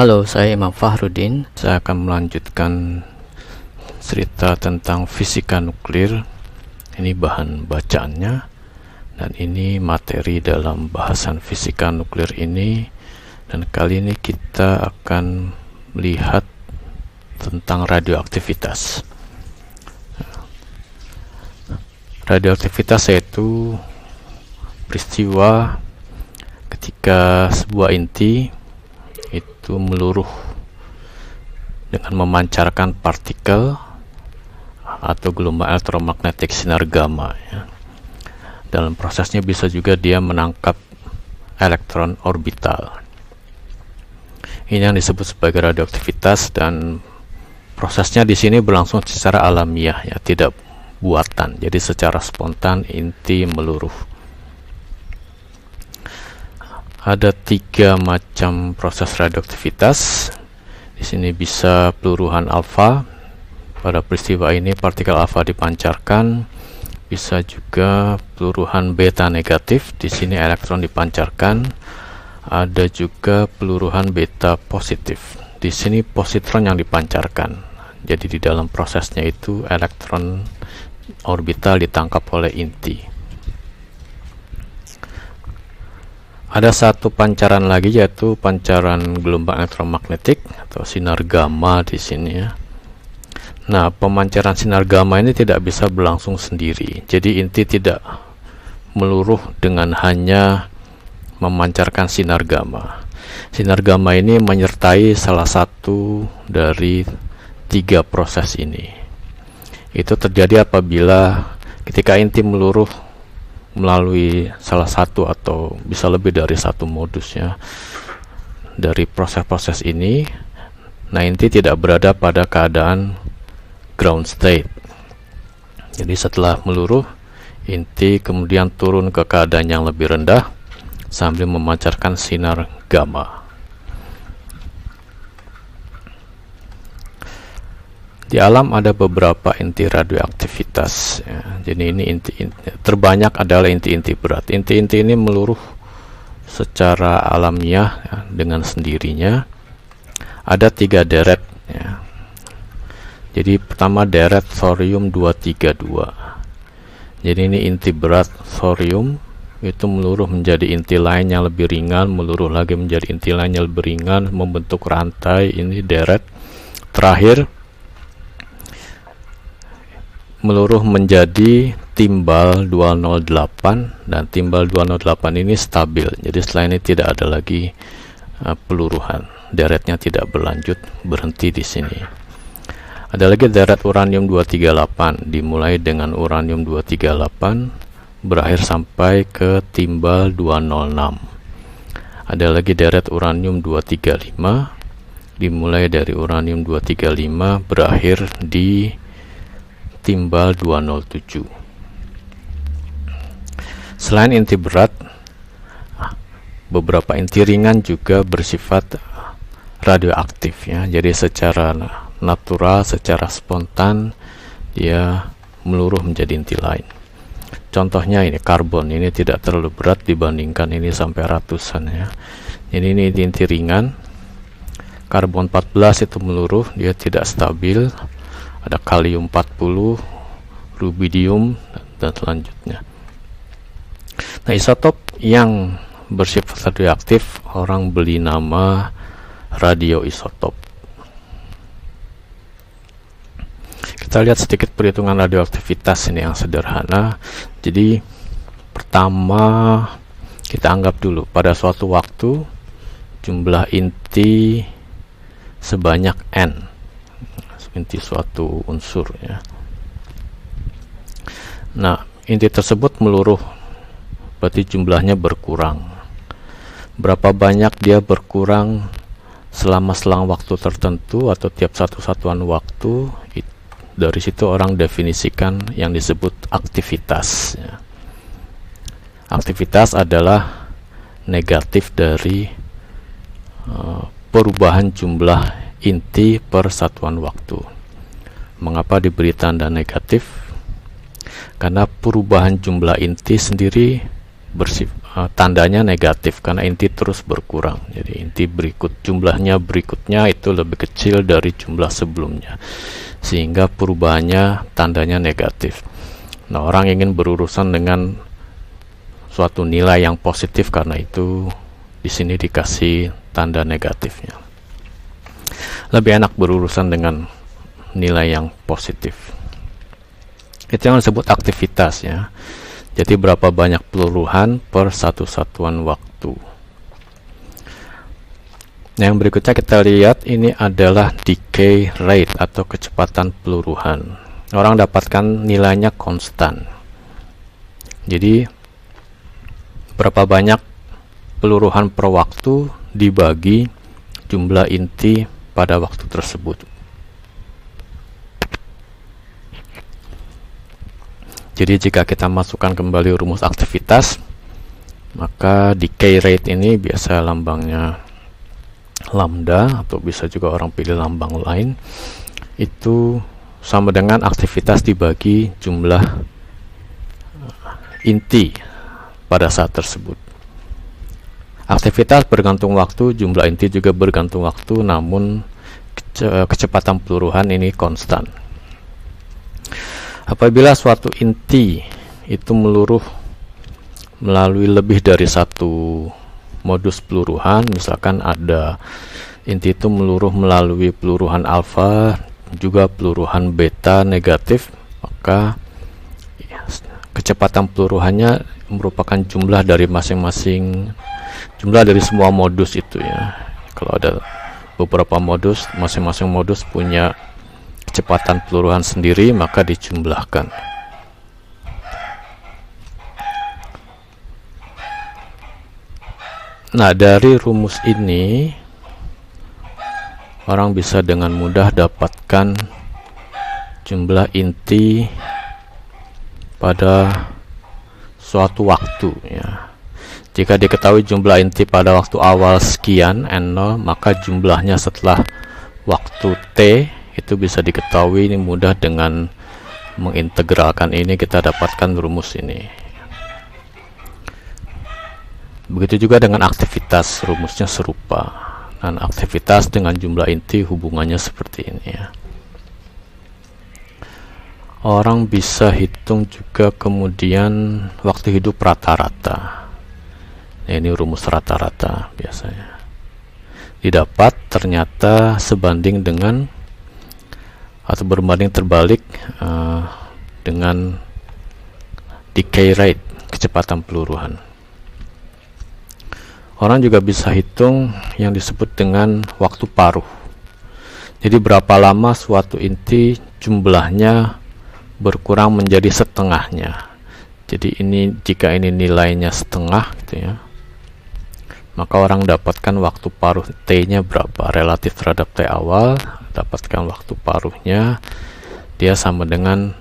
Halo, saya Imam Fahrudin. Saya akan melanjutkan cerita tentang fisika nuklir. Ini bahan bacaannya, dan ini materi dalam bahasan fisika nuklir ini. Dan kali ini kita akan melihat tentang radioaktivitas. Radioaktivitas yaitu peristiwa ketika sebuah inti itu meluruh dengan memancarkan partikel atau gelombang elektromagnetik sinar gamma ya. Dalam prosesnya bisa juga dia menangkap elektron orbital. Ini yang disebut sebagai radioaktivitas, dan prosesnya di sini berlangsung secara alamiah ya, tidak buatan. Jadi secara spontan inti meluruh. Ada 3 macam proses radioaktivitas. Di sini bisa peluruhan alfa. Pada peristiwa ini partikel alfa dipancarkan. Bisa juga peluruhan beta negatif. Di sini elektron dipancarkan. Ada juga peluruhan beta positif. Di sini positron yang dipancarkan. Jadi di dalam prosesnya itu elektron orbital ditangkap oleh inti. Ada satu pancaran lagi, yaitu pancaran gelombang elektromagnetik atau sinar gamma di sini ya. Nah, pemancaran sinar gamma ini tidak bisa berlangsung sendiri. Jadi inti tidak meluruh dengan hanya memancarkan sinar gamma. Sinar gamma ini menyertai salah satu dari 3 proses ini. Itu terjadi apabila ketika inti meluruh melalui salah satu atau bisa lebih dari satu modus ya dari proses-proses ini. Nah, inti tidak berada pada keadaan ground state. Jadi setelah meluruh, inti kemudian turun ke keadaan yang lebih rendah sambil memancarkan sinar gamma. Di alam ada beberapa inti radioaktivitas ya. Jadi ini inti terbanyak adalah inti-inti berat. Inti-inti ini meluruh secara alamiah ya, dengan sendirinya. Ada 3 deret ya. Jadi pertama deret thorium 232. Jadi ini inti berat thorium, itu meluruh menjadi inti lain yang lebih ringan, meluruh lagi menjadi inti lain yang lebih ringan, membentuk rantai. Ini deret terakhir meluruh menjadi timbal 208, dan timbal 208 ini stabil. Jadi setelah ini tidak ada lagi peluruhan. Deretnya tidak berlanjut, berhenti di sini. Ada lagi deret uranium 238, dimulai dengan uranium 238 berakhir sampai ke timbal 206. Ada lagi deret uranium 235, dimulai dari uranium 235 berakhir di timbal 207. Selain inti berat, beberapa inti ringan juga bersifat radioaktif ya. Jadi secara natural, secara spontan dia meluruh menjadi inti lain. Contohnya ini karbon, ini tidak terlalu berat dibandingkan ini sampai ratusan ya. Jadi ini inti ringan. Karbon 14 itu meluruh, dia tidak stabil. Ada kalium 40, rubidium, dan selanjutnya. Nah, isotop yang bersifat radioaktif orang beri nama radioisotop. Kita lihat sedikit perhitungan radioaktivitas ini yang sederhana. Jadi pertama kita anggap dulu pada suatu waktu jumlah inti sebanyak N, inti suatu unsur ya. Nah, inti tersebut meluruh, berarti jumlahnya berkurang. Berapa banyak dia berkurang selama selang waktu tertentu atau tiap satu satuan waktu, dari situ orang definisikan yang disebut aktivitas ya. Aktivitas adalah negatif dari perubahan jumlah inti per satuan waktu. Mengapa diberi tanda negatif? Karena perubahan jumlah inti sendiri tandanya negatif karena inti terus berkurang. Jadi inti jumlahnya berikutnya itu lebih kecil dari jumlah sebelumnya, sehingga perubahannya tandanya negatif. Nah, orang ingin berurusan dengan suatu nilai yang positif, karena itu di sini dikasih tanda negatifnya. Lebih enak berurusan dengan nilai yang positif. Itu yang disebut aktivitas ya. Jadi berapa banyak peluruhan per satu satuan waktu. Nah, yang berikutnya kita lihat ini adalah decay rate atau kecepatan peluruhan. Orang dapatkan nilainya konstan. Jadi berapa banyak peluruhan per waktu dibagi jumlah inti pada waktu tersebut. Jadi jika kita masukkan kembali rumus aktivitas, maka decay rate ini biasa lambangnya lambda, atau bisa juga orang pilih lambang lain, itu sama dengan aktivitas dibagi jumlah inti pada saat tersebut. Aktivitas bergantung waktu, jumlah inti juga bergantung waktu, namun kecepatan peluruhan ini konstan. Apabila suatu inti itu meluruh melalui lebih dari satu modus peluruhan, misalkan ada inti itu meluruh melalui peluruhan alfa, juga peluruhan beta negatif, maka kecepatan peluruhannya merupakan jumlah dari masing-masing, jumlah dari semua modus itu ya. Kalau ada beberapa modus, masing-masing modus punya kecepatan peluruhan sendiri, maka dijumlahkan. Nah, dari rumus ini orang bisa dengan mudah dapatkan jumlah inti pada suatu waktu ya. Jika diketahui jumlah inti pada waktu awal sekian n0, maka jumlahnya setelah waktu t itu bisa diketahui. Ini mudah, dengan mengintegralkan ini kita dapatkan rumus ini. Begitu juga dengan aktivitas, rumusnya serupa. Dan aktivitas dengan jumlah inti hubungannya seperti ini ya. Orang bisa hitung juga kemudian waktu hidup rata-rata. Nah, ini rumus rata-rata biasanya. Didapat ternyata sebanding dengan atau berbanding terbalik dengan decay rate, kecepatan peluruhan. Orang juga bisa hitung yang disebut dengan waktu paruh. Jadi berapa lama suatu inti jumlahnya berkurang menjadi setengahnya. Jadi ini, jika ini nilainya setengah gitu ya, maka orang dapatkan waktu paruh t-nya berapa relatif terhadap t awal. Dapatkan waktu paruhnya, dia sama dengan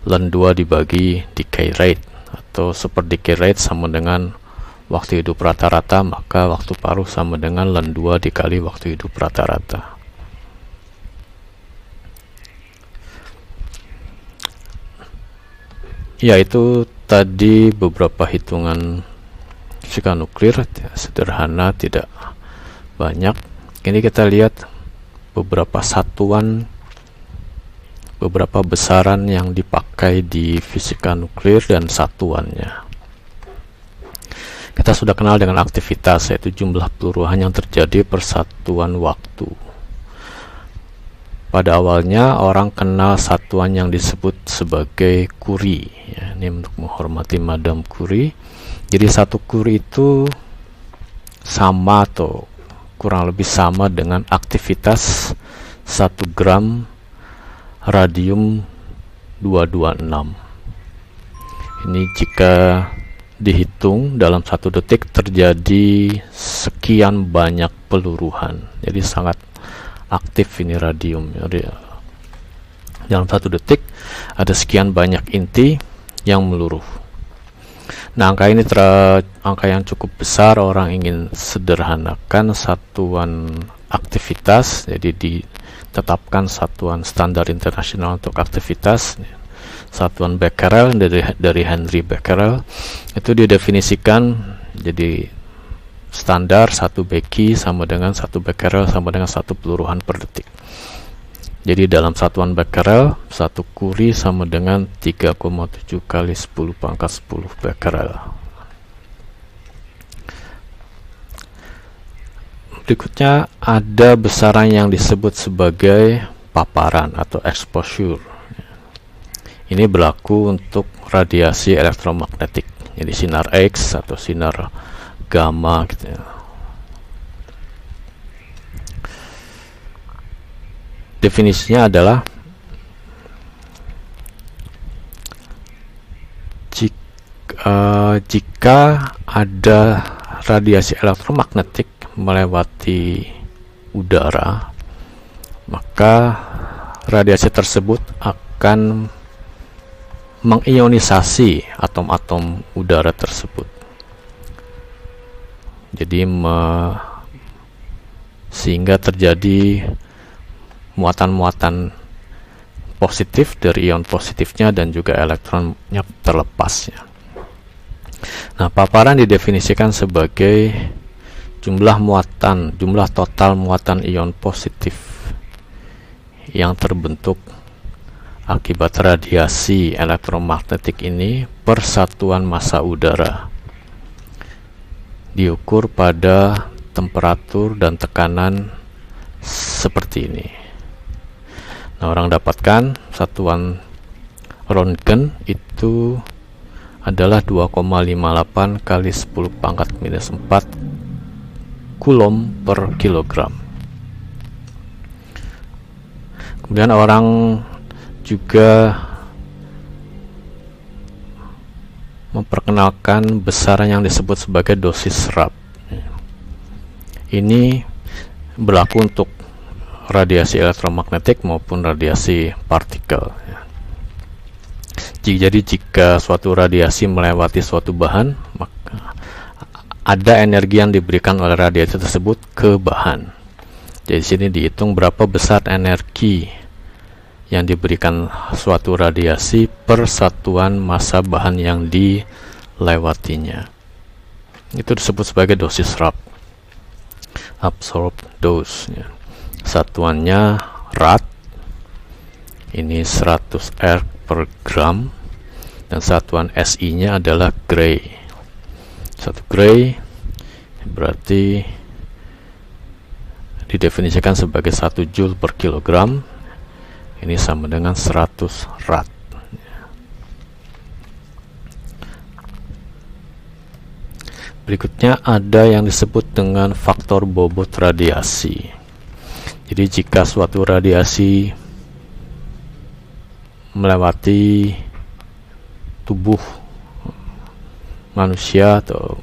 ln 2 dibagi decay rate, atau super decay rate sama dengan waktu hidup rata-rata, maka waktu paruh sama dengan ln 2 dikali waktu hidup rata-rata. Ya, itu tadi beberapa hitungan fisika nuklir, sederhana, tidak banyak. Ini kita lihat beberapa satuan, beberapa besaran yang dipakai di fisika nuklir dan satuannya. Kita sudah kenal dengan aktivitas, yaitu jumlah peluruhan yang terjadi per satuan waktu. Pada awalnya orang kenal satuan yang disebut sebagai Curie ya, ini untuk menghormati Madame Curie. Jadi satu Curie itu sama atau kurang lebih sama dengan aktivitas 1 gram radium 226. Ini jika dihitung dalam 1 detik terjadi sekian banyak peluruhan. Jadi sangat aktif ini radium. Jadi dalam 1 detik ada sekian banyak inti yang meluruh. Nah, angka ini angka yang cukup besar. Orang ingin sederhanakan satuan aktivitas, jadi ditetapkan satuan standar internasional untuk aktivitas satuan becquerel dari Henry Becquerel. Itu didefinisikan jadi standar 1 Becky sama dengan 1 becquerel sama dengan 1 peluruhan per detik. Jadi dalam satuan becquerel 1 Curie sama dengan 3,7 kali 10 pangkat 10 becquerel. Berikutnya ada besaran yang disebut sebagai paparan atau exposure. Ini berlaku untuk radiasi elektromagnetik, jadi sinar X atau sinar gamma gitu ya. Definisinya adalah jika ada radiasi elektromagnetik melewati udara, maka radiasi tersebut akan mengionisasi atom-atom udara tersebut. Jadi sehingga terjadi muatan-muatan positif dari ion positifnya dan juga elektronnya terlepas ya. Nah, paparan didefinisikan sebagai jumlah total muatan ion positif yang terbentuk akibat radiasi elektromagnetik ini per satuan massa udara, diukur pada temperatur dan tekanan seperti ini. Nah, orang dapatkan satuan Röntgen itu adalah 2,58 kali 10 pangkat minus 4 Coulomb per kilogram. Kemudian orang juga memperkenalkan besaran yang disebut sebagai dosis Raab. Ini berlaku untuk radiasi elektromagnetik maupun radiasi partikel. Jadi jika suatu radiasi melewati suatu bahan, maka ada energi yang diberikan oleh radiasi tersebut ke bahan. Jadi sini dihitung berapa besar energi yang diberikan suatu radiasi per satuan massa bahan yang dilewatinya. Itu disebut sebagai dosis Raab, absorbed dose ya. Satuannya rad, ini 100 erg per gram, dan satuan SI nya adalah Gray. 1 Gray berarti didefinisikan sebagai 1 joule per kilogram, ini sama dengan 100 rad. Berikutnya ada yang disebut dengan faktor bobot radiasi. Jadi jika suatu radiasi melewati tubuh manusia atau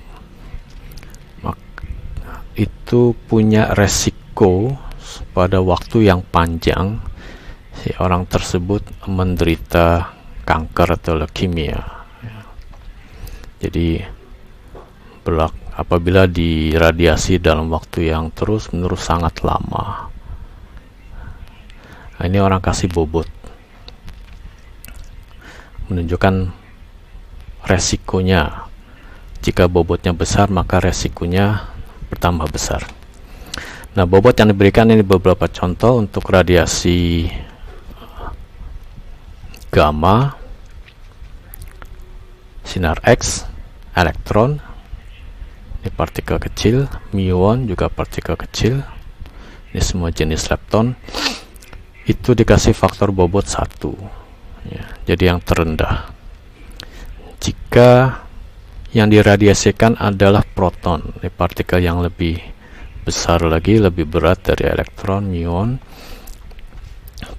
itu punya resiko pada waktu yang panjang si orang tersebut menderita kanker atau leukemia. Jadi apabila diradiasi dalam waktu yang terus-menerus sangat lama. Nah, ini orang kasih bobot, menunjukkan resikonya. Jika bobotnya besar, maka resikonya bertambah besar. Nah, bobot yang diberikan ini beberapa contoh untuk radiasi gamma, sinar X, elektron, ini partikel kecil, muon juga partikel kecil, ini semua jenis lepton. Itu dikasih faktor bobot 1 ya, jadi yang terendah. Jika yang diradiasikan adalah proton, ini partikel yang lebih besar lagi, lebih berat dari elektron, muon,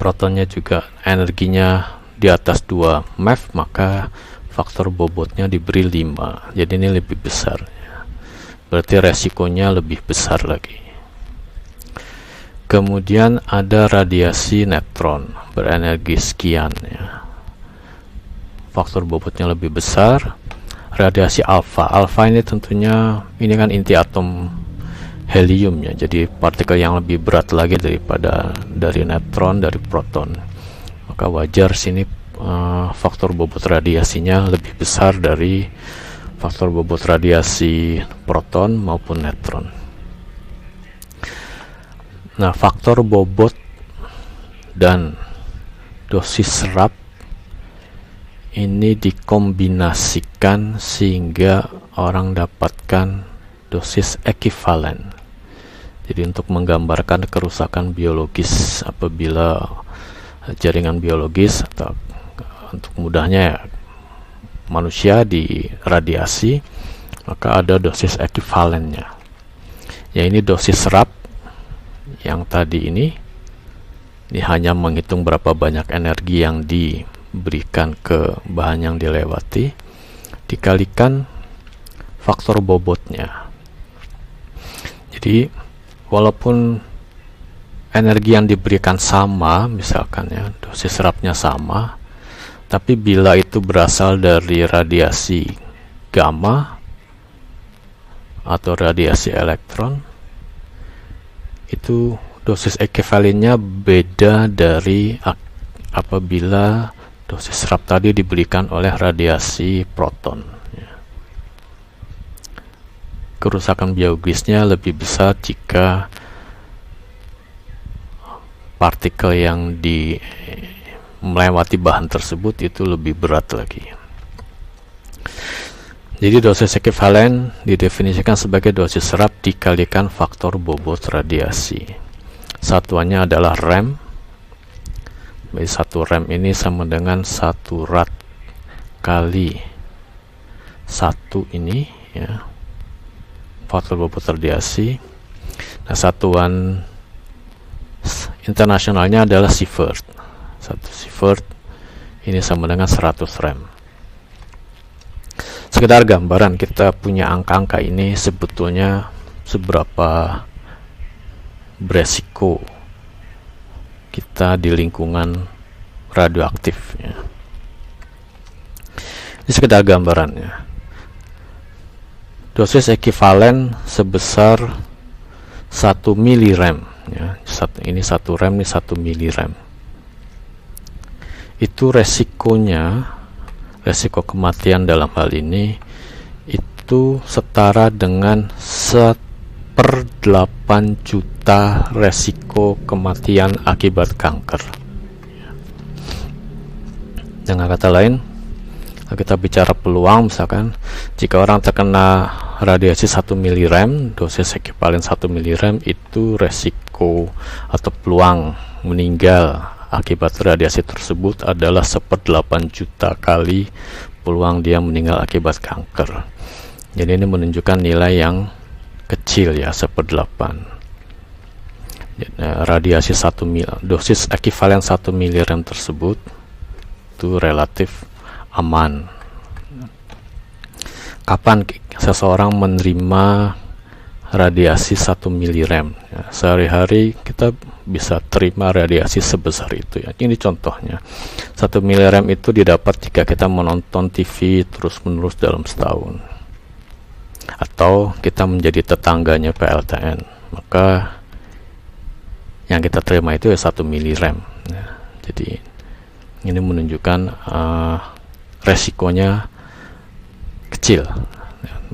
protonnya juga energinya di atas 2 MeV, maka faktor bobotnya diberi 5, jadi ini lebih besar ya. Berarti resikonya lebih besar lagi. Kemudian ada radiasi neutron berenergi sekian ya. Faktor bobotnya lebih besar. Radiasi alfa. Alfa ini tentunya ini kan inti atom helium ya. Jadi partikel yang lebih berat lagi dari neutron, dari proton. Maka wajar sini faktor bobot radiasinya lebih besar dari faktor bobot radiasi proton maupun neutron. Nah, faktor bobot dan dosis serap ini dikombinasikan sehingga orang dapatkan dosis ekivalen. Jadi untuk menggambarkan kerusakan biologis apabila jaringan biologis, atau untuk mudahnya manusia diradiasi, maka ada dosis ekivalennya. Ya, ini dosis serap yang tadi ini hanya menghitung berapa banyak energi yang diberikan ke bahan yang dilewati dikalikan faktor bobotnya. Jadi walaupun energi yang diberikan sama, misalkan ya, dosis serapnya sama, tapi bila itu berasal dari radiasi gamma atau radiasi elektron, itu dosis ekivalennya beda dari apabila dosis serap tadi diberikan oleh radiasi proton. Kerusakan biologisnya lebih besar jika partikel yang melewati bahan tersebut itu lebih berat lagi. Jadi dosis ekivalen didefinisikan sebagai dosis serap dikalikan faktor bobot radiasi. Satuannya adalah rem. Jadi 1 rem ini sama dengan 1 rad kali 1 ini, ya, faktor bobot radiasi. Nah, satuan internasionalnya adalah sievert. 1 sievert ini sama dengan 100 rem. Sekedar gambaran, kita punya angka-angka ini sebetulnya seberapa beresiko kita di lingkungan radioaktif, ya. Ini sekedar gambarannya. Dosis ekivalen sebesar 1 milirem, ya. Ini 1 rem, ini 1 milirem. Itu resikonya, resiko kematian dalam hal ini itu setara dengan 1/8 juta resiko kematian akibat kanker. Dengan kata lain, kita bicara peluang, misalkan jika orang terkena radiasi 1 milirem, dosis ekivalen 1 milirem, itu resiko atau peluang meninggal akibat radiasi tersebut adalah 1/8 juta kali peluang dia meninggal akibat kanker. Jadi ini menunjukkan nilai yang kecil, ya, 1/8. Radiasi 1 mil, dosis ekivalen 1 milirem tersebut itu relatif aman. Kapan seseorang menerima radiasi 1 milirem? Ya, sehari-hari kita bisa terima radiasi sebesar itu, ya. Ini contohnya. 1 milirem itu didapat jika kita menonton TV terus-menerus dalam setahun, atau kita menjadi tetangganya PLTN, maka yang kita terima itu ya 1 milirem. Ya, jadi ini menunjukkan resikonya kecil.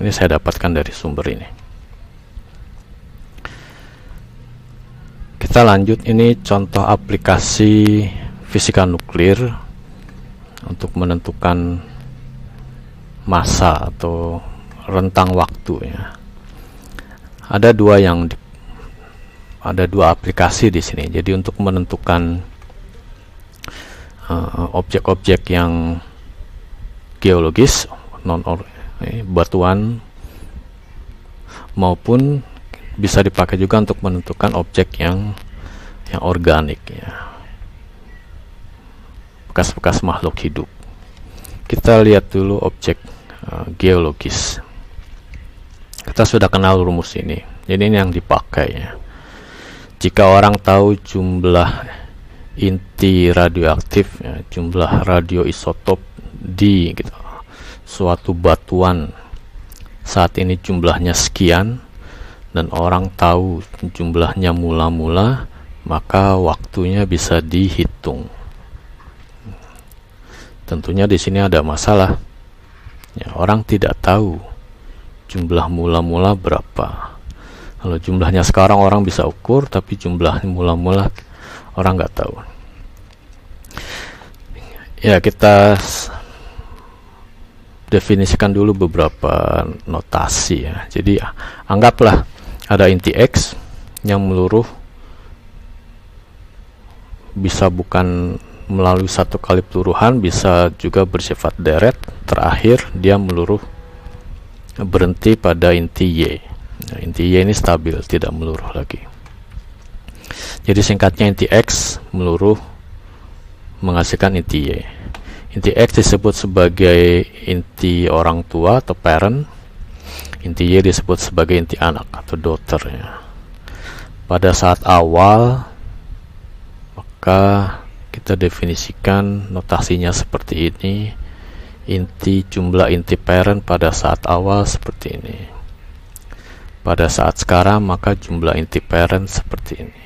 Ini saya dapatkan dari sumber ini. Kita lanjut, ini contoh aplikasi fisika nuklir untuk menentukan masa atau rentang waktu, ya. Ada dua aplikasi di sini. Jadi untuk menentukan objek-objek yang geologis, batuan, maupun bisa dipakai juga untuk menentukan objek yang organik, ya, bekas-bekas makhluk hidup. Kita lihat dulu objek geologis. Kita sudah kenal rumus ini, jadi ini yang dipakai, ya. Jika orang tahu jumlah inti radioaktif, ya, jumlah radioisotop di suatu batuan saat ini jumlahnya sekian, dan orang tahu jumlahnya mula-mula, maka waktunya bisa dihitung. tentunya di sini ada masalah. Ya, orang tidak tahu jumlah mula-mula berapa. Kalau jumlahnya sekarang orang bisa ukur, tapi jumlah mula-mula orang nggak tahu. Ya, kita definisikan dulu beberapa notasi ya. Jadi anggaplah ada inti X yang meluruh, bisa bukan melalui satu kali peluruhan, bisa juga bersifat deret. Terakhir dia meluruh berhenti pada inti Y. Nah, inti Y ini stabil, tidak meluruh lagi. Jadi singkatnya inti X meluruh menghasilkan inti Y. Inti X disebut sebagai inti orang tua atau parent. Inti Y disebut sebagai inti anak atau daughter ya. Pada saat awal maka kita definisikan notasinya seperti ini. Jumlah inti parent pada saat awal seperti ini. Pada saat sekarang maka jumlah inti parent seperti ini.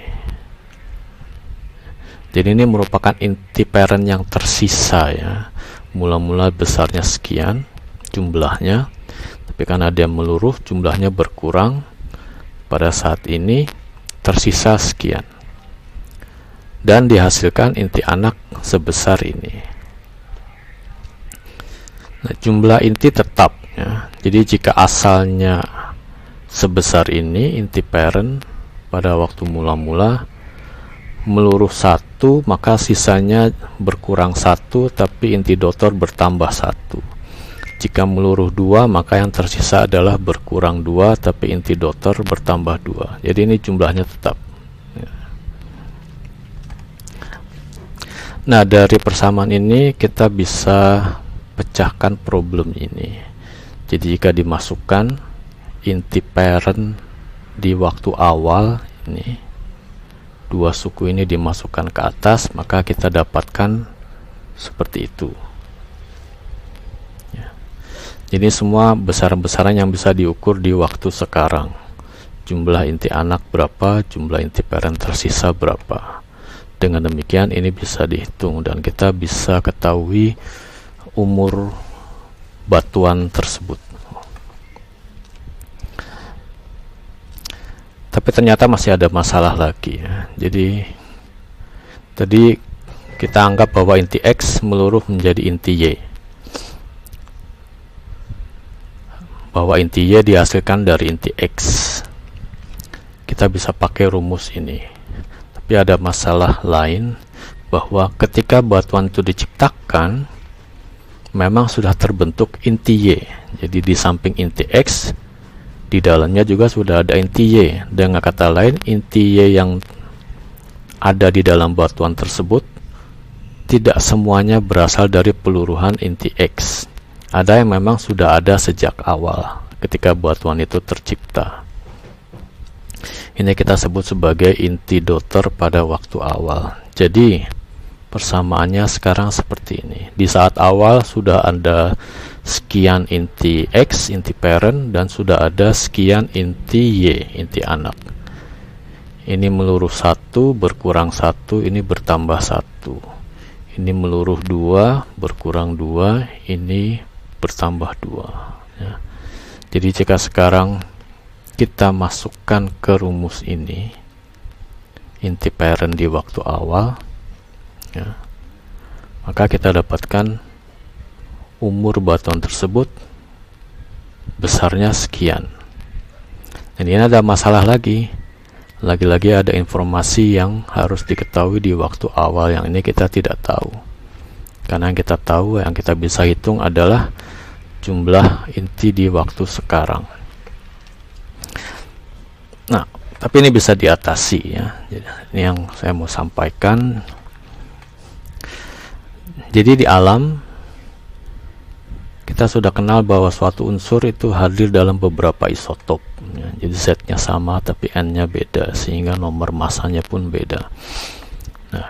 Jadi ini merupakan inti parent yang tersisa ya. Mula-mula besarnya sekian jumlahnya, tapi karena dia meluruh jumlahnya berkurang. Pada saat ini tersisa sekian, dan dihasilkan inti anak sebesar ini. Nah, jumlah inti tetap ya. Jadi jika asalnya sebesar ini inti parent pada waktu mula-mula meluruh 1, maka sisanya berkurang 1, tapi inti daughter bertambah 1. Jika meluruh 2, maka yang tersisa adalah berkurang 2, tapi inti daughter bertambah 2. Jadi ini jumlahnya tetap. Nah, dari persamaan ini kita bisa pecahkan problem ini. Jadi jika dimasukkan inti parent di waktu awal ini, dua suku ini dimasukkan ke atas, maka kita dapatkan seperti itu ya. Jadi semua besar-besaran yang bisa diukur di waktu sekarang. Jumlah inti anak berapa, jumlah inti parent tersisa berapa. Dengan demikian ini bisa dihitung dan kita bisa ketahui umur batuan tersebut. Tapi ternyata masih ada masalah lagi ya. Jadi tadi kita anggap bahwa inti X meluruh menjadi inti Y, bahwa inti Y dihasilkan dari inti X. Kita bisa pakai rumus ini. Tapi ada masalah lain, bahwa ketika batuan itu diciptakan memang sudah terbentuk inti Y. Jadi di samping inti X, di dalamnya juga sudah ada inti Y. Dengan kata lain, inti Y yang ada di dalam batuan tersebut tidak semuanya berasal dari peluruhan inti X. Ada yang memang sudah ada sejak awal ketika batuan itu tercipta. Ini kita sebut sebagai inti daughter pada waktu awal. Jadi persamaannya sekarang seperti ini. Di saat awal sudah ada sekian inti X, inti parent, dan sudah ada sekian inti Y, inti anak. Ini meluruh 1, berkurang 1, ini bertambah 1. Ini meluruh 2, berkurang 2, ini bertambah 2 ya. Jadi jika sekarang kita masukkan ke rumus ini inti parent di waktu awal ya, maka kita dapatkan umur batuan tersebut besarnya sekian. Dan ini ada masalah lagi. Lagi-lagi ada informasi yang harus diketahui di waktu awal, yang ini kita tidak tahu. Karena yang kita tahu, yang kita bisa hitung adalah jumlah inti di waktu sekarang. Nah, tapi ini bisa diatasi ya. Jadi, ini yang saya mau sampaikan. Jadi di alam kita sudah kenal bahwa suatu unsur itu hadir dalam beberapa isotop ya. Jadi Z-nya sama tapi N-nya beda, sehingga nomor masanya pun beda. Nah,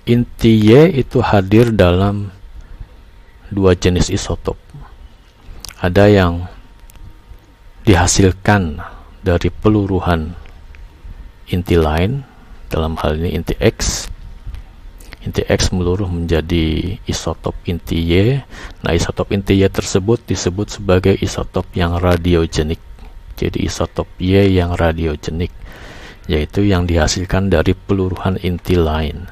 inti Y itu hadir dalam dua jenis isotop. Ada yang dihasilkan dari peluruhan inti lain, dalam hal ini inti X. inti X meluruh menjadi isotop inti Y. Nah, isotop inti Y tersebut disebut sebagai isotop yang radiogenik. Jadi isotop Y yang radiogenik, yaitu yang dihasilkan dari peluruhan inti lain.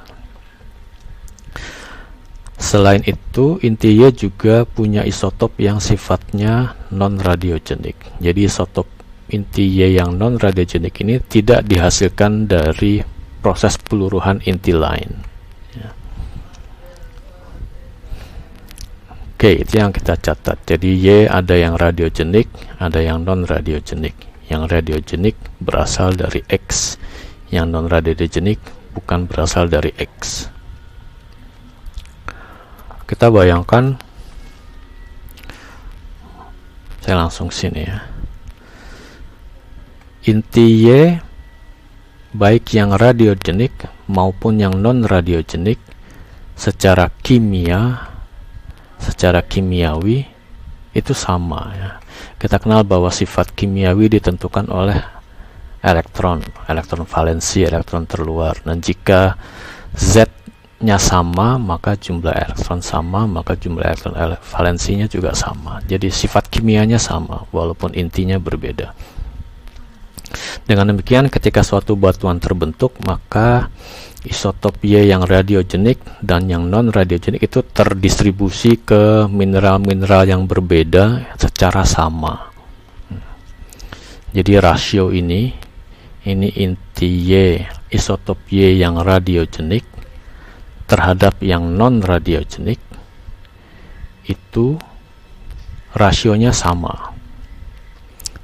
Selain itu, inti Y juga punya isotop yang sifatnya non-radiogenik. Jadi isotop inti Y yang non-radiogenik ini tidak dihasilkan dari proses peluruhan inti lain. Ya. Oke, itu yang kita catat. Jadi Y ada yang radiogenik, ada yang non-radiogenik. Yang radiogenik berasal dari X, yang non-radiogenik bukan berasal dari X. Kita bayangkan, saya langsung sini ya, inti Y baik yang radiogenik maupun yang non radiogenik secara kimiawi itu sama ya. Kita kenal bahwa sifat kimiawi ditentukan oleh elektron valensi, elektron terluar. Dan jika Z nya sama, maka jumlah elektron sama, maka jumlah elektron valensinya juga sama. Jadi sifat kimianya sama walaupun intinya berbeda. Dengan demikian, ketika suatu batuan terbentuk, maka isotop Y yang radiogenik dan yang non radiogenik itu terdistribusi ke mineral-mineral yang berbeda secara sama. Jadi rasio ini inti Y, isotop Y yang radiogenik terhadap yang non radiogenik itu rasionya sama.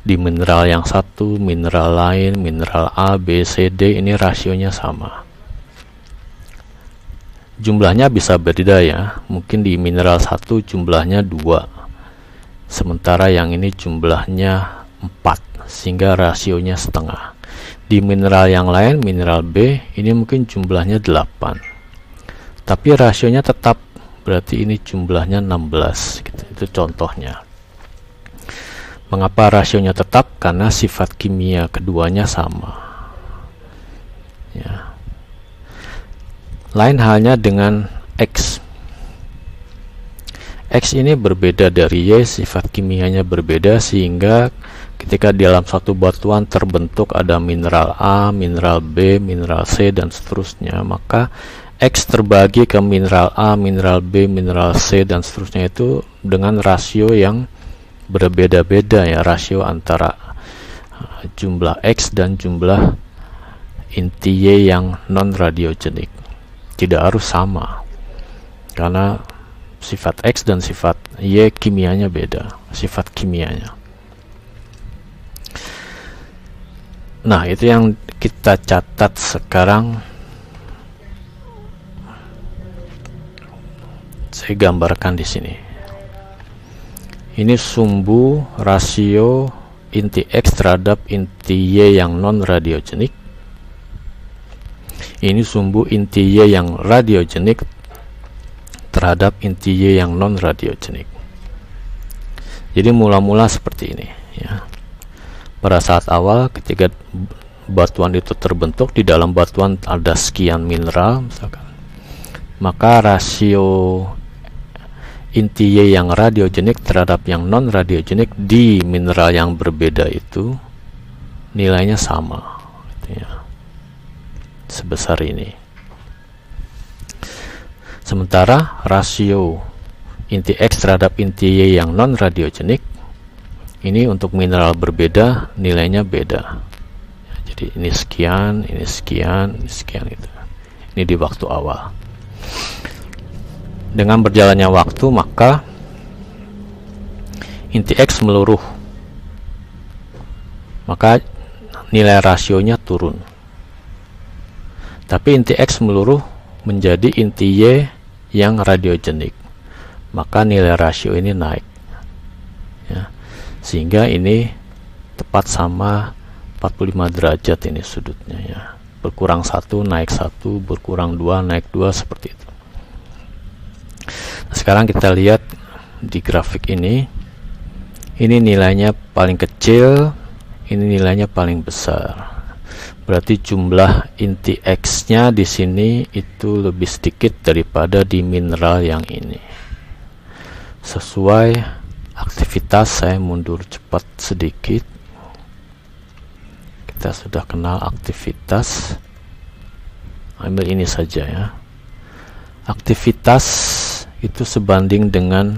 Di mineral yang satu, mineral lain, mineral A, B, C, D, ini rasionya sama. Jumlahnya bisa berbeda ya. Mungkin di mineral 1 jumlahnya 2, sementara yang ini jumlahnya 4, sehingga rasionya setengah. Di mineral yang lain, mineral B, ini mungkin jumlahnya 8, tapi rasionya tetap, berarti ini jumlahnya 16 gitu. Itu contohnya. Mengapa rasionya tetap? Karena sifat kimia keduanya sama ya. Lain halnya dengan X. X ini berbeda dari Y, sifat kimianya berbeda, sehingga ketika di dalam satu batuan terbentuk ada mineral A, mineral B, mineral C, dan seterusnya, maka X terbagi ke mineral A, mineral B, mineral C, dan seterusnya itu dengan rasio yang berbeda-beda ya, rasio antara jumlah X dan jumlah inti Y yang non radiogenik. Tidak harus sama, karena sifat X dan sifat Y kimianya beda, sifat kimianya. Nah, itu yang kita catat sekarang. Saya gambarkan di sini. Ini sumbu rasio inti X terhadap inti Y yang non radiogenik. Ini sumbu inti Y yang radiogenik terhadap inti Y yang non radiogenik. Jadi mula-mula seperti ini ya. Pada saat awal ketika batuan itu terbentuk, di dalam batuan ada sekian mineral misalkan, maka rasio inti Y yang radiogenik terhadap yang non radiogenik di mineral yang berbeda itu nilainya sama gitu ya, sebesar ini. Sementara rasio inti X terhadap inti Y yang non radiogenik ini untuk mineral berbeda nilainya beda. Jadi ini sekian, ini sekian, ini sekian gitu. Ini di waktu awal. Dengan berjalannya waktu, maka inti X meluruh, maka nilai rasionya turun. Tapi inti X meluruh menjadi inti Y yang radiogenik, maka nilai rasio ini naik ya, sehingga ini tepat sama 45 derajat ini sudutnya ya. Berkurang 1 naik 1, berkurang 2 naik 2, seperti itu. Sekarang kita lihat di grafik ini nilainya paling kecil, ini nilainya paling besar. berarti jumlah inti X-nya di sini itu lebih sedikit daripada di mineral yang ini. Sesuai aktivitas, saya mundur cepat sedikit. Kita sudah kenal aktivitas, ambil ini saja ya. Aktivitas itu sebanding dengan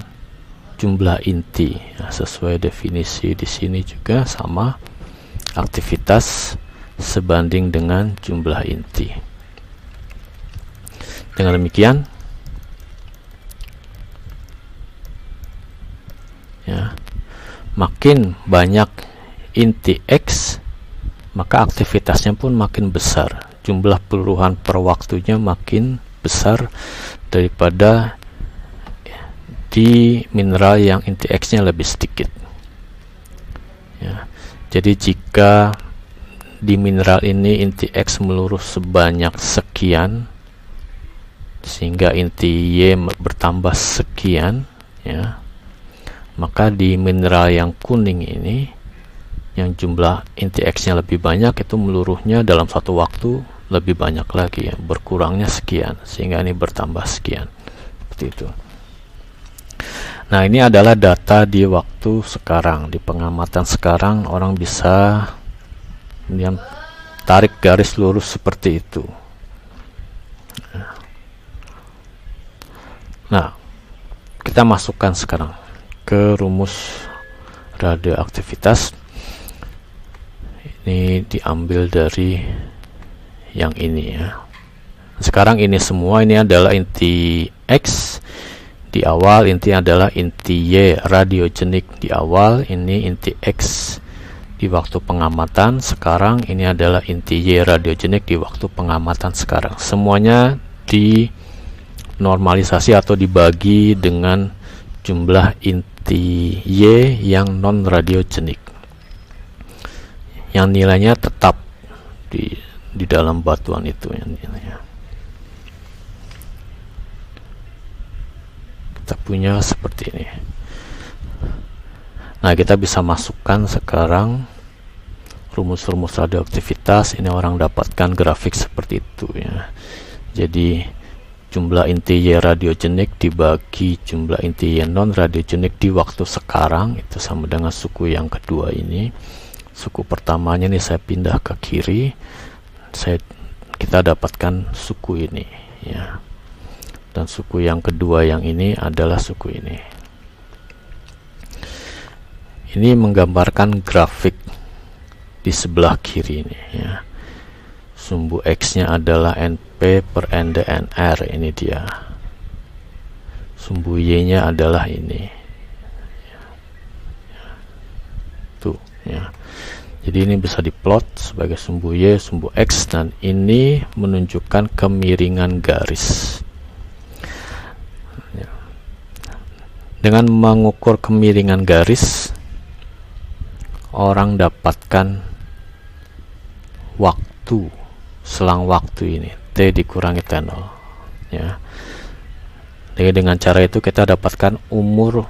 jumlah inti ya, sesuai definisi di sini juga sama, aktivitas sebanding dengan jumlah inti. Dengan demikian ya, makin banyak inti X, maka aktivitasnya pun makin besar, jumlah peluruhan per waktunya makin besar daripada di mineral yang inti X-nya lebih sedikit ya. Jadi jika di mineral ini inti X meluruh sebanyak sekian sehingga inti Y bertambah sekian ya, maka di mineral yang kuning ini yang jumlah inti X-nya lebih banyak, itu meluruhnya dalam satu waktu lebih banyak lagi ya, berkurangnya sekian sehingga ini bertambah sekian, seperti itu. Nah, ini adalah data di waktu sekarang, di pengamatan sekarang. Orang bisa kemudian tarik garis lurus seperti itu. Nah, kita masukkan sekarang ke rumus radioaktivitas. Ini diambil dari yang ini ya. Sekarang ini semua ini adalah inti X di awal, inti adalah inti Y radiogenik di awal, ini inti X di waktu pengamatan sekarang, ini adalah inti Y radiogenik di waktu pengamatan sekarang. Semuanya dinormalisasi atau dibagi dengan jumlah inti Y yang non radiogenik, yang nilainya tetap di dalam batuan itu yang nilainya. Kita punya seperti ini. Nah, kita bisa masukkan sekarang rumus-rumus radioaktivitas. Ini orang dapatkan grafik seperti itu ya. Jadi jumlah inti Y radiogenik dibagi jumlah inti Y non radiogenik di waktu sekarang, itu sama dengan suku yang kedua ini. Suku pertamanya ini saya pindah ke kiri, kita dapatkan suku ini ya. Dan suku yang kedua yang ini adalah suku ini. Ini menggambarkan grafik di sebelah kiri ini ya. Sumbu X-nya adalah NP per NdNr, ini dia. Sumbu Y-nya adalah ini. Tuh ya. Jadi ini bisa diplot sebagai sumbu Y, sumbu X, dan ini menunjukkan kemiringan garis. Dengan mengukur kemiringan garis, orang dapatkan waktu, selang waktu ini T dikurangi T0 ya. Jadi dengan cara itu kita dapatkan umur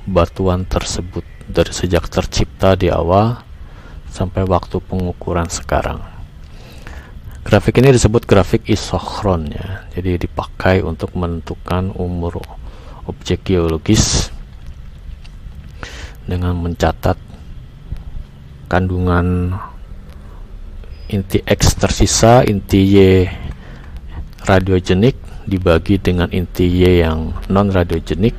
batuan tersebut dari sejak tercipta di awal sampai waktu pengukuran sekarang. Grafik ini disebut grafik isochron ya. Jadi dipakai untuk menentukan umur objek geologis dengan mencatat kandungan inti X tersisa, inti Y radiogenik dibagi dengan inti Y yang non radiogenik.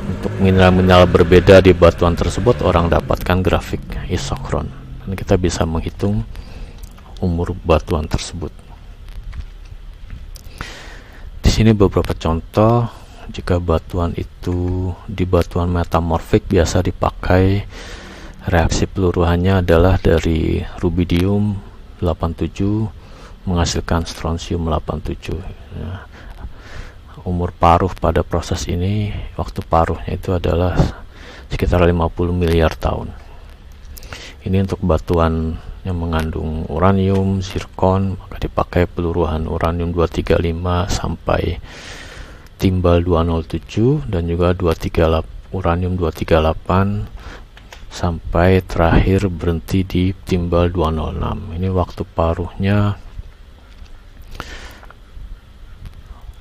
Untuk mineral-mineral berbeda di batuan tersebut, orang dapatkan grafik isochron, dan kita bisa menghitung umur batuan tersebut. Di sini beberapa contoh. Jika batuan itu di batuan metamorfik, biasa dipakai reaksi peluruhannya adalah dari rubidium 87 menghasilkan strontium 87 ya. Umur paruh pada proses ini, waktu paruhnya itu adalah sekitar 50 miliar tahun. Ini untuk batuan yang mengandung uranium, zirkon, maka dipakai peluruhan uranium 235 sampai timbal 207, dan juga uranium 238 sampai terakhir berhenti di timbal 206. Ini waktu paruhnya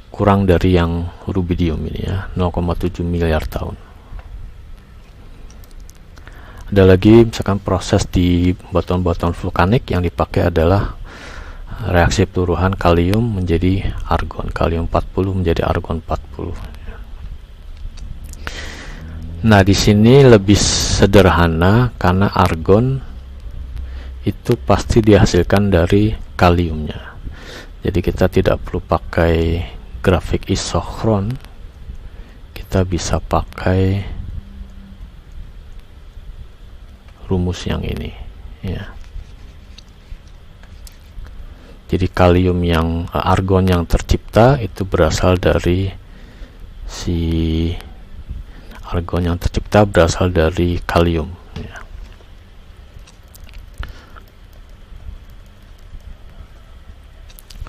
kurang dari yang rubidium ini ya, 0,7 miliar tahun. Ada lagi misalkan proses di batuan-batuan vulkanik yang dipakai adalah reaksi peluruhan kalium menjadi argon, kalium 40 menjadi argon 40. Nah, di sini lebih sederhana karena argon itu pasti dihasilkan dari kaliumnya. Jadi kita tidak perlu pakai grafik isochron, kita bisa pakai rumus yang ini ya. Jadi kalium yang argon yang tercipta itu berasal dari argon yang tercipta berasal dari kalium ya.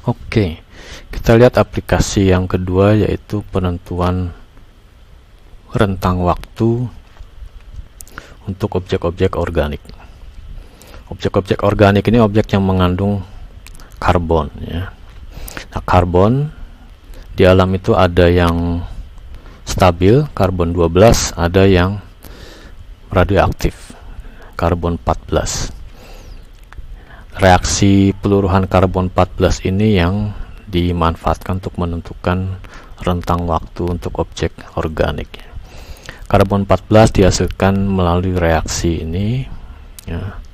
Oke, kita lihat aplikasi yang kedua, yaitu penentuan rentang waktu untuk objek-objek organik. Objek-objek organik ini objek yang mengandung karbon ya. Nah, karbon di alam itu ada yang stabil, karbon 12, ada yang radioaktif, karbon 14. Reaksi peluruhan karbon 14 ini yang dimanfaatkan untuk menentukan rentang waktu untuk objek organik. Karbon 14 dihasilkan melalui reaksi ini ya.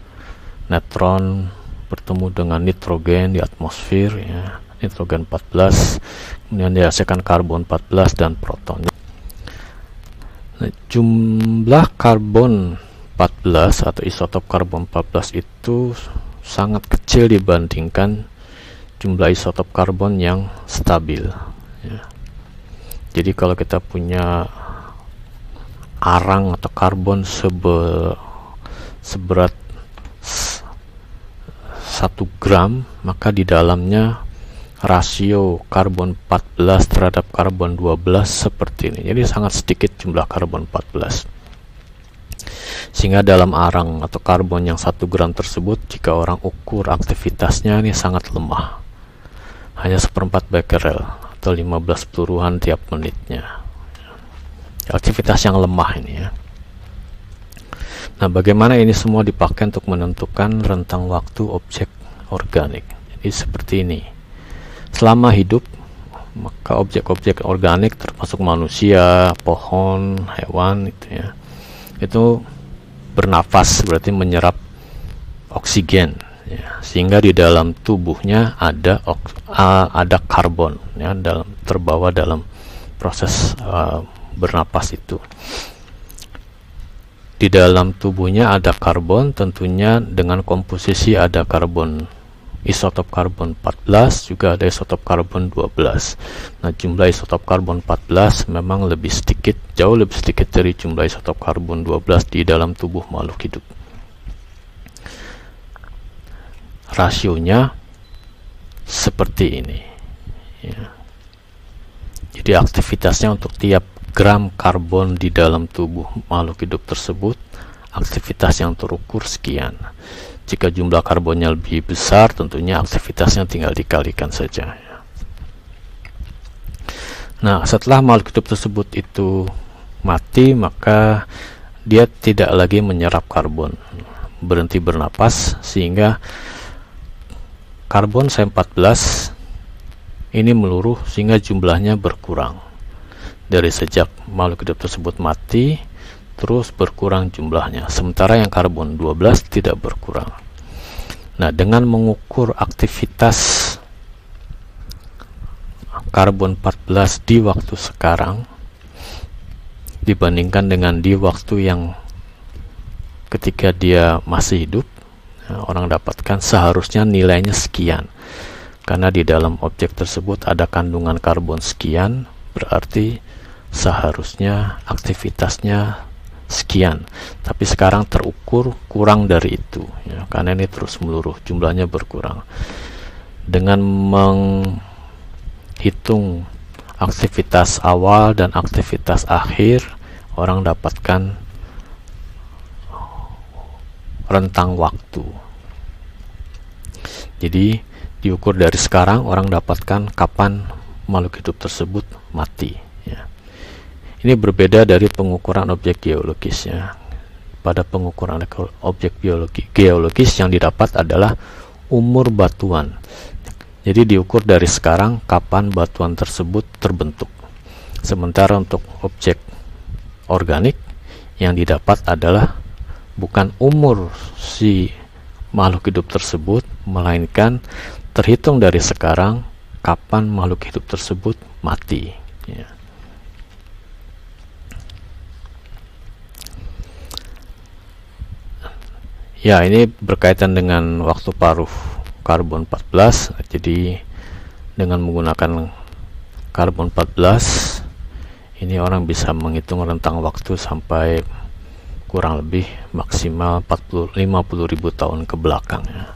Neutron bertemu dengan nitrogen di atmosfer ya. Nitrogen 14, kemudian dihasilkan karbon 14 dan proton. Nah, jumlah karbon 14 atau isotop karbon 14 itu sangat kecil dibandingkan jumlah isotop karbon yang stabil ya. Jadi kalau kita punya arang atau karbon seberat 1 gram, maka di dalamnya rasio karbon 14 terhadap karbon 12 seperti ini. Jadi sangat sedikit jumlah karbon 14. Sehingga dalam arang atau karbon yang 1 gram tersebut, jika orang ukur aktivitasnya ini sangat lemah, hanya 1/4 becquerel atau 15 peluruhan tiap menitnya. Aktivitas yang lemah ini ya. Nah, bagaimana ini semua dipakai untuk menentukan rentang waktu objek organik? Jadi seperti ini. Selama hidup, maka objek-objek organik termasuk manusia, pohon, hewan itu ya, itu bernafas, berarti menyerap oksigen ya, sehingga di dalam tubuhnya ada karbon ya, terbawa dalam proses bernapas itu. Di dalam tubuhnya ada karbon, tentunya dengan komposisi ada karbon, isotop karbon 14, juga ada isotop karbon 12. Nah, jumlah isotop karbon 14 memang lebih sedikit, jauh lebih sedikit dari jumlah isotop karbon 12 di dalam tubuh makhluk hidup. Rasionya seperti ini ya. Jadi aktivitasnya untuk tiap gram karbon di dalam tubuh makhluk hidup tersebut, aktivitas yang terukur sekian. Jika jumlah karbonnya lebih besar, tentunya aktivitasnya tinggal dikalikan saja. Nah, setelah makhluk hidup tersebut itu mati, maka dia tidak lagi menyerap karbon, berhenti bernapas, sehingga karbon C14 ini meluruh sehingga jumlahnya berkurang. Dari sejak makhluk hidup tersebut mati, terus berkurang jumlahnya, sementara yang karbon 12 tidak berkurang. Nah, dengan mengukur aktivitas karbon 14 di waktu sekarang dibandingkan dengan di waktu yang ketika dia masih hidup, orang dapatkan seharusnya nilainya sekian, karena di dalam objek tersebut ada kandungan karbon sekian, berarti seharusnya aktivitasnya sekian, tapi sekarang terukur kurang dari itu ya, karena ini terus meluruh, jumlahnya berkurang. Dengan menghitung aktivitas awal dan aktivitas akhir, orang dapatkan rentang waktu. Jadi diukur dari sekarang orang dapatkan kapan makhluk hidup tersebut mati ya. Ini berbeda dari pengukuran objek geologis ya. Pada pengukuran objek geologis yang didapat adalah umur batuan. Jadi diukur dari sekarang kapan batuan tersebut terbentuk. Sementara untuk objek organik yang didapat adalah bukan umur si makhluk hidup tersebut, melainkan terhitung dari sekarang kapan makhluk hidup tersebut mati ya. Ya, ini berkaitan dengan waktu paruh karbon 14. Jadi dengan menggunakan karbon 14 ini orang bisa menghitung rentang waktu sampai kurang lebih maksimal 50.000 tahun ke belakang ya.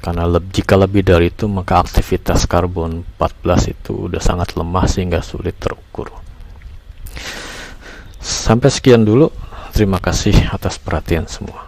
Karena jika lebih dari itu maka aktivitas karbon 14 itu udah sangat lemah sehingga sulit terukur. Sampai sekian dulu. Terima kasih atas perhatian semua.